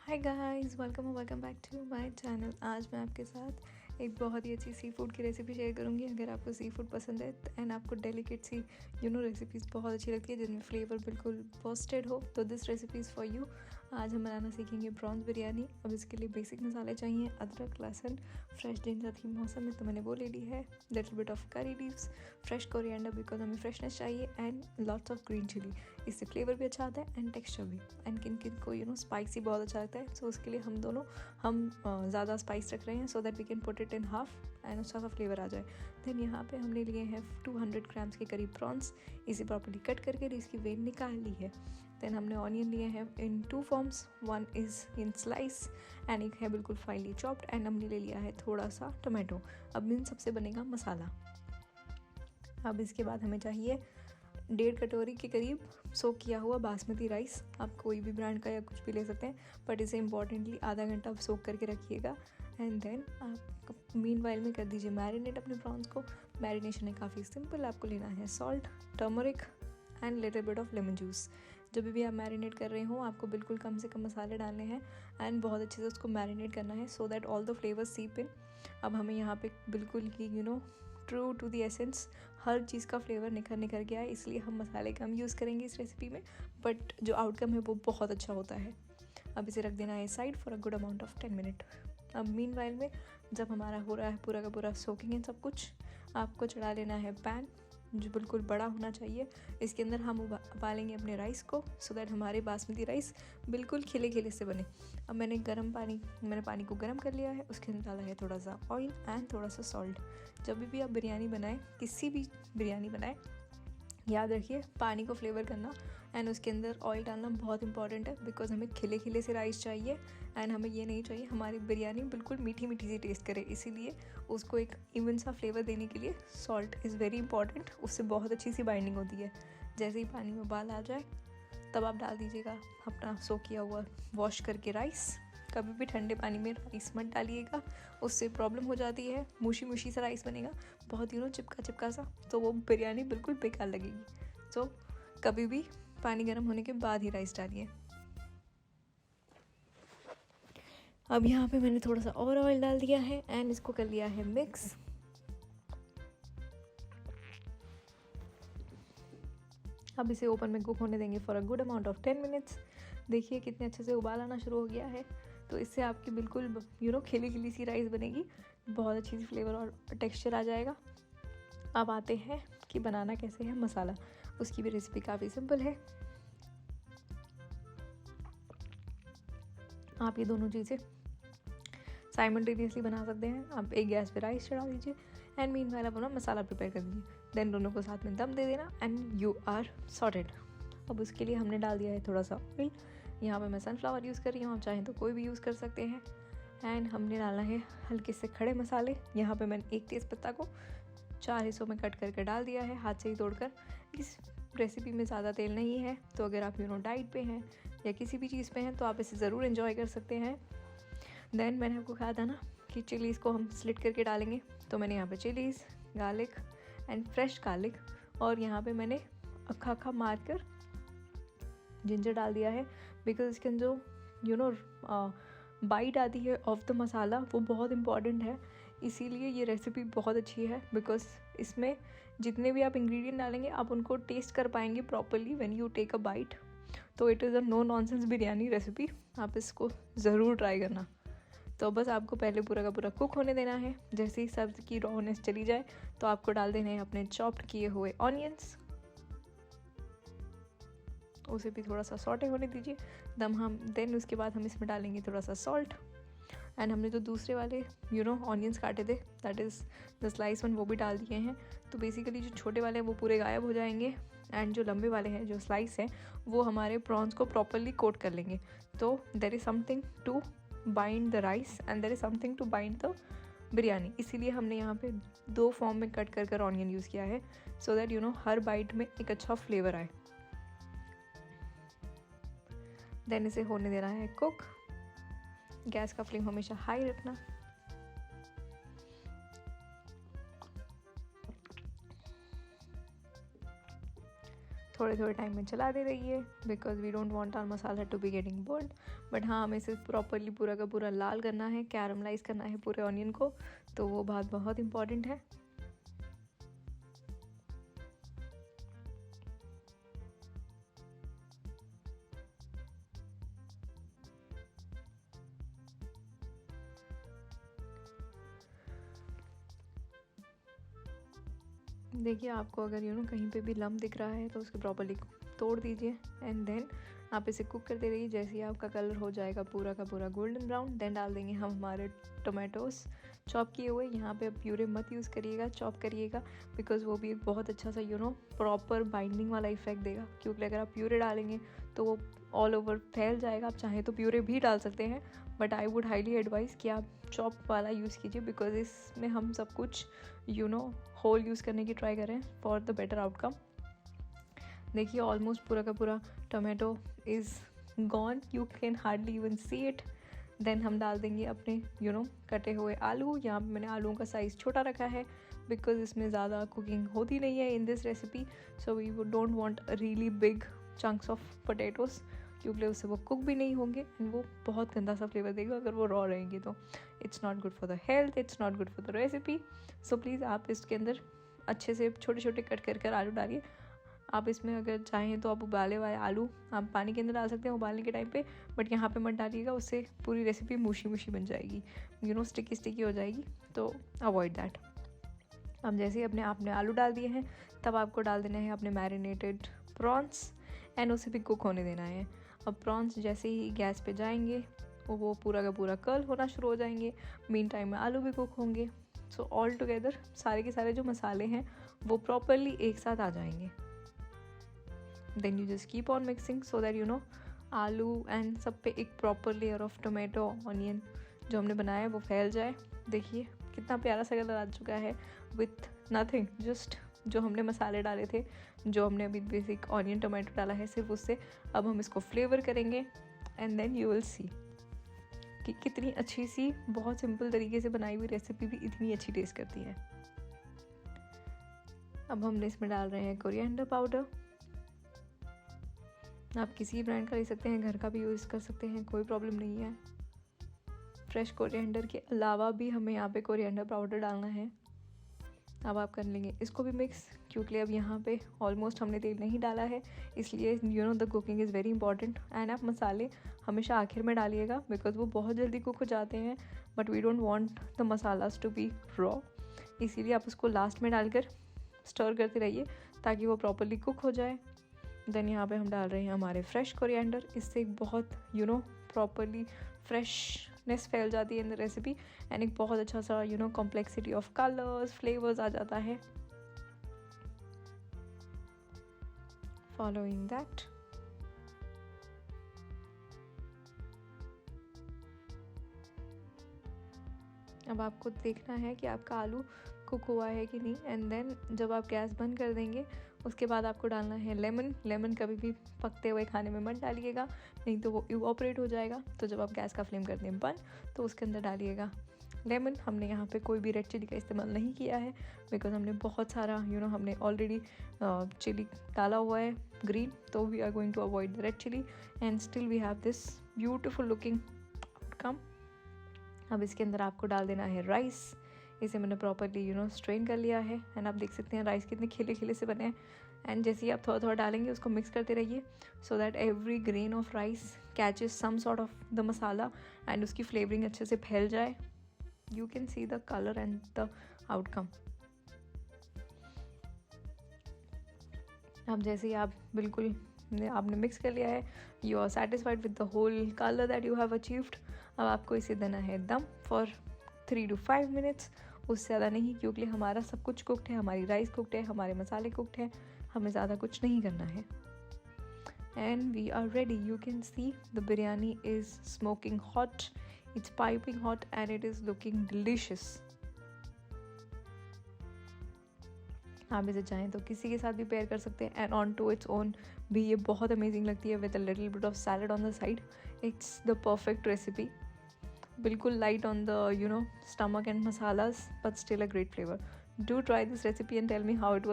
Hi guys, welcome back to my channel. आज मैं आपके साथ एक बहुत ही अच्छी सी फूड की रेसिपी शेयर करूंगी। अगर आपको सी फूड पसंद है एंड आपको डेलिकेट सी रेसिपीज़ बहुत अच्छी लगती है जिनमें फ्लेवर बिल्कुल बर्स्टेड हो, तो this recipe is for you. आज हम बनाना सीखेंगे प्रॉन्स बिरयानी। अब इसके लिए बेसिक मसाले चाहिए: अदरक, लहसुन, फ्रेश जिंजर थी मौसम में तो मैंने वो ले ली है, little bit of curry leaves, fresh coriander because हमें फ्रेशनेस चाहिए, and lots of green chilli. इससे फ्लेवर भी अच्छा आता है एंड टेक्सचर भी। एंड किन किन को स्पाइसी बहुत अच्छा लगता है, सो उसके लिए हम ज़्यादा स्पाइस रख रहे हैं so that we can put it in half and अच्छा सा फ्लेवर आ जाए। देन यहाँ पे हमने लिए हैं 200 ग्राम्स के करीब प्रॉन्स। इसे प्रॉपर्ली कट करके इसकी वेल निकाल ली है। देन हमने ऑनियन लिए हैं इन 2 forms, one is in slice and एक है बिल्कुल फाइनली चॉप्ड। एंड हमने ले लिया है थोड़ा सा टोमेटो। अब इन सबसे बनेगा मसाला। अब इसके बाद हमें चाहिए 1.5 कटोरी के करीब सोक किया हुआ बासमती राइस। आप कोई भी ब्रांड का या कुछ भी ले सकते हैं, बट इसे इम्पॉर्टेंटली आधा घंटा सोक करके रखिएगा। एंड देन आप मीन वाइल में कर दीजिए मैरिनेट अपने प्रॉन्स को। मैरिनेशन है काफ़ी सिंपल। आपको लेना है salt, turmeric and little bit of lemon juice. जब भी आप मैरिनेट कर रहे हो आपको बिल्कुल कम से कम मसाले डालने हैं एंड बहुत अच्छे से उसको मैरिनेट करना है so that all the flavours सीप इन। अब हमें यहाँ पे बिल्कुल ही ट्रू टू दी एसेंस हर चीज़ का फ्लेवर निखर के आए, इसलिए हम मसाले कम यूज़ करेंगे इस रेसिपी में, बट जो आउटकम है वो बहुत अच्छा होता है। अब इसे रख देना है side for a good amount of 10 minute. अब मीन वाइल में जब हमारा हो रहा है पूरा का पूरा सोकिंग है सब कुछ, आपको चढ़ा लेना है पैन जो बिल्कुल बड़ा होना चाहिए। इसके अंदर हम उबालेंगे अपने राइस को सो दैट हमारे बासमती राइस बिल्कुल खिले खिले से बने। अब मैंने पानी को गर्म कर लिया है, उसके अंदर डाला है थोड़ा सा ऑयल एंड थोड़ा सा सॉल्ट। जब भी आप बिरयानी बनाएं, किसी भी बिरयानी बनाएं, याद रखिए पानी को फ्लेवर करना एंड उसके अंदर ऑयल डालना बहुत इंपॉर्टेंट है, बिकॉज हमें खिले खिले से राइस चाहिए एंड हमें ये नहीं चाहिए हमारी बिरयानी बिल्कुल मीठी मीठी सी टेस्ट करे। इसीलिए उसको एक इवन सा फ्लेवर देने के लिए सॉल्ट इज़ वेरी इंपॉर्टेंट। उससे बहुत अच्छी सी बाइंडिंग होती है। जैसे ही पानी में उबाल आ जाए तब आप डाल दीजिएगा अपना सोक किया हुआ वॉश करके राइस। कभी भी ठंडे पानी में राइस मत डालिएगा, उससे प्रॉब्लम हो जाती है। मुशी सा राइस बनेगा, बहुत चिपका सा, तो वो बिरयानी बिल्कुल बेकार लगेगी। सो कभी भी पानी गर्म होने के बाद ही राइस डालिए। अब यहाँ पे मैंने थोड़ा सा और ऑयल डाल दिया है एंड इसको कर लिया है मिक्स। अब इसे ओपन में कुक होने देंगे for a good amount of 10 minutes. देखिए कितने अच्छे से उबाल आना शुरू हो गया है, तो इससे आपकी बिल्कुल खिली खिली सी राइस बनेगी, बहुत अच्छी सी फ्लेवर और टेक्सचर आ जाएगा। अब आते हैं कि बनाना कैसे है मसाला। उसकी भी रेसिपी काफ़ी सिंपल है। आप ये दोनों चीज़ें साइमल्टेनियसली बना सकते हैं। आप एक गैस पे राइस चढ़ा दीजिए एंड मीन वाला अपना मसाला प्रिपेयर कर दीजिए। देन दोनों को साथ में दम दे देना एंड यू आर सॉर्टेड। अब उसके लिए हमने डाल दिया है थोड़ा सा ऑयल। यहाँ पे मैं सनफ्लावर यूज़ कर रही हूँ, आप चाहें तो कोई भी यूज़ कर सकते हैं। एंड हमने डाला है हल्के से खड़े मसाले। यहाँ पे मैंने एक तेज़पत्ता को 4 हिस्सों में कट करके डाल दिया है, हाथ से ही तोड़कर। इस रेसिपी में ज़्यादा तेल नहीं है, तो अगर आप डाइट पे हैं या किसी भी चीज़ पे हैं तो आप इसे ज़रूर एंजॉय कर सकते हैं। देन मैंने आपको कहा था ना कि चिलीज़ को हम स्लिट करके डालेंगे, तो मैंने यहाँ पे chillies, garlic and fresh garlic और यहाँ पे मैंने अक्खा मार कर जिंजर डाल दिया है, बिकॉज इसके अंदर जो बाइट आती है ऑफ द मसाला वो बहुत इंपॉर्टेंट है। इसीलिए ये रेसिपी बहुत अच्छी है, बिकॉज इसमें जितने भी आप इंग्रेडिएंट डालेंगे आप उनको टेस्ट कर पाएंगे properly when you take a bite. तो it is a no nonsense biryani recipe, आप इसको ज़रूर ट्राई करना। तो बस आपको पहले पूरा का पूरा कुक होने देना है। जैसे ही सब्ज़ की रॉनेस चली जाए तो आपको डाल देने हैं अपने चॉप्ड किए हुए ऑनियंस। उसे भी थोड़ा सा सॉटे होने दीजिए। देन उसके बाद हम इसमें डालेंगे थोड़ा सा सॉल्ट एंड हमने जो दूसरे वाले ऑनियंस काटे थे, that is the slice one, वो भी डाल दिए हैं। तो बेसिकली जो छोटे वाले हैं वो पूरे गायब हो जाएंगे एंड जो लंबे वाले हैं जो स्लाइस हैं वो हमारे प्रॉन्स को प्रॉपरली कोट कर लेंगे। तो there is something to bind the rice and there is something to bind the biryani. इसीलिए हमने यहाँ पे 2 फॉर्म में कट कर ऑनियन यूज़ किया है सो दैट हर बाइट में एक अच्छा फ्लेवर आए। देन इसे होने देना है कुक। गैस का फ्लेम हमेशा हाई रखना। थोड़े थोड़े टाइम में चला दे रहिए because we don't want our masala to be getting burn. But हाँ, हमें इसे प्रॉपरली पूरा का पूरा लाल करना है, कैरमलाइज करना है पूरे ऑनियन को, तो वो बात बहुत इंपॉर्टेंट है। देखिए, आपको अगर कहीं पे भी लम्ब दिख रहा है तो उसको प्रॉपरली तोड़ दीजिए एंड देन आप इसे कुक करते रहिए। जैसे ही आपका कलर हो जाएगा पूरा का पूरा गोल्डन ब्राउन, देन डाल देंगे हम हमारे टोमेटोज़ चॉप किए हुए। यहाँ पे प्यूरे मत यूज़ करिएगा, चॉप करिएगा, बिकॉज वो भी एक बहुत अच्छा सा प्रॉपर बाइंडिंग वाला इफेक्ट देगा। क्योंकि अगर आप प्यूरे डालेंगे तो वो ऑल ओवर फैल जाएगा। आप चाहें तो प्यूरे भी डाल सकते हैं, but I would highly advice कि आप चॉप वाला यूज़ कीजिए, बिकॉज इसमें हम सब कुछ होल यूज़ करने की ट्राई करें फॉर द बेटर आउटकम। देखिए, ऑलमोस्ट पूरा का पूरा tomato is gone, you can hardly even see it. Then हम डाल देंगे अपने कटे हुए आलू। यहाँ पे मैंने आलूओं का साइज़ छोटा रखा है बिकॉज इसमें ज़्यादा कुकिंग होती नहीं है in this recipe, so we don't want really big chunks of potatoes, क्योंकि उससे वो कुक भी नहीं होंगे एंड वो बहुत गंदा सा फ्लेवर देगा अगर वो रॉ रहेंगे। तो it's not good for the health, it's not good for the recipe. So please आप इसके अंदर अच्छे से छोटे छोटे कट कर आलू डालिए। आप इसमें अगर चाहें तो आप उबाले हुए आलू आप पानी के अंदर डाल सकते हैं उबालने के टाइम पे, बट यहाँ पे मत डालिएगा, उससे पूरी रेसिपी मूशी मूशी बन जाएगी, स्टिकी स्टिकी हो जाएगी, तो अवॉइड दैट। अब जैसे ही आपने आलू डाल दिए हैं, तब आपको डाल देना है अपने मैरिनेटेड प्रॉन्स एंड उसे भी कुक होने देना है। अब प्रॉन्स जैसे ही गैस पे जाएंगे वो पूरा का पूरा कर्ल होना शुरू हो जाएंगे। मीन टाइम में आलू भी कुक होंगे। सो ऑल टुगेदर सारे के सारे जो मसाले हैं वो प्रॉपरली एक साथ आ जाएंगे। Then you just keep on mixing so that आलू एंड सब पे एक proper layer of tomato onion जो हमने बनाया है वो फैल जाए। देखिए कितना प्यारा सा कलर आ चुका है विथ नथिंग, जस्ट जो हमने मसाले डाले थे, जो हमने अभी बेसिक ऑनियन टोमेटो डाला है सिर्फ उससे। अब हम इसको फ्लेवर करेंगे and then you will see कि कितनी अच्छी सी बहुत सिंपल तरीके से बनाई हुई रेसिपी भी इतनी अच्छी टेस्ट करती है। अब हमने इसमें डाल रहे हैं कोरिएंडर पाउडर। आप किसी ब्रांड का ले सकते हैं, घर का भी यूज़ कर सकते हैं, कोई प्रॉब्लम नहीं है। फ्रेश कोरिएंडर के अलावा भी हमें यहाँ पे कोरिएंडर पाउडर डालना है। अब आप कर लेंगे इसको भी मिक्स, क्योंकि अब यहाँ पे ऑलमोस्ट हमने तेल नहीं डाला है, इसलिए the cooking is very important. And आप मसाले हमेशा आखिर में डालिएगा बिकॉज वो बहुत जल्दी कुक हो जाते हैं, but we don't want the masalas to be raw, इसीलिए आप उसको लास्ट में डालकर स्टर करते रहिए ताकि वो प्रॉपरली कुक हो जाए। देन यहाँ पे हम डाल रहे हैं हमारे फ्रेश कोरिएंडर। इससे एक बहुत प्रॉपरली फ्रेशनेस फैल जाती है इन द रेसिपी एंड एक बहुत अच्छा सा कॉम्प्लेक्सिटी ऑफ कलर्स फ्लेवर्स आ जाता है। फॉलोइंग दैट अब आपको देखना है कि आपका आलू कुक हुआ है कि नहीं। एंड देन जब आप गैस बंद कर देंगे उसके बाद आपको डालना है लेमन। लेमन कभी भी पकते हुए खाने में मत डालिएगा, नहीं तो वो इवोपरेट हो जाएगा। तो जब आप गैस का फ्लेम कर दें बंद तो उसके अंदर डालिएगा लेमन। हमने यहाँ पे कोई भी रेड चिली का इस्तेमाल नहीं किया है बिकॉज हमने बहुत सारा हमने ऑलरेडी चिली डाला हुआ है ग्रीन, तो we are going to avoid the red chilli and still we have this beautiful looking outcome. अब इसके अंदर आपको डाल देना है राइस। इसे मैंने प्रॉपरली स्ट्रेन कर लिया है एंड आप देख सकते हैं राइस कितने खिले खिले से बने हैं। एंड जैसे ही आप थोड़ा थोड़ा डालेंगे उसको मिक्स करते रहिए so that every grain of rice catches some sort of the masala and उसकी फ्लेवरिंग अच्छे से फैल जाए। You can see the colour and the outcome. अब जैसे ही आप बिल्कुल आपने मिक्स कर लिया है, you are satisfied with the whole colour that you have achieved. अब आपको इसे देना है दम फॉर 3 to 5 मिनट्स, उससे ज़्यादा नहीं, क्योंकि हमारा सब कुछ कुकड है, हमारी राइस कुकड है, हमारे मसाले कुकड हैं, हमें ज़्यादा कुछ नहीं करना है। And we are ready. You can see the biryani is smoking hot, it's piping hot and it is looking delicious. आप इसे चाहें तो किसी के साथ भी पेयर कर सकते हैं and on to its own भी ये बहुत अमेजिंग लगती है with a little bit of salad on the side. It's the perfect recipe, बिल्कुल light on the stomach and masalas, but still a great flavor. Do try this recipe and tell me how it was.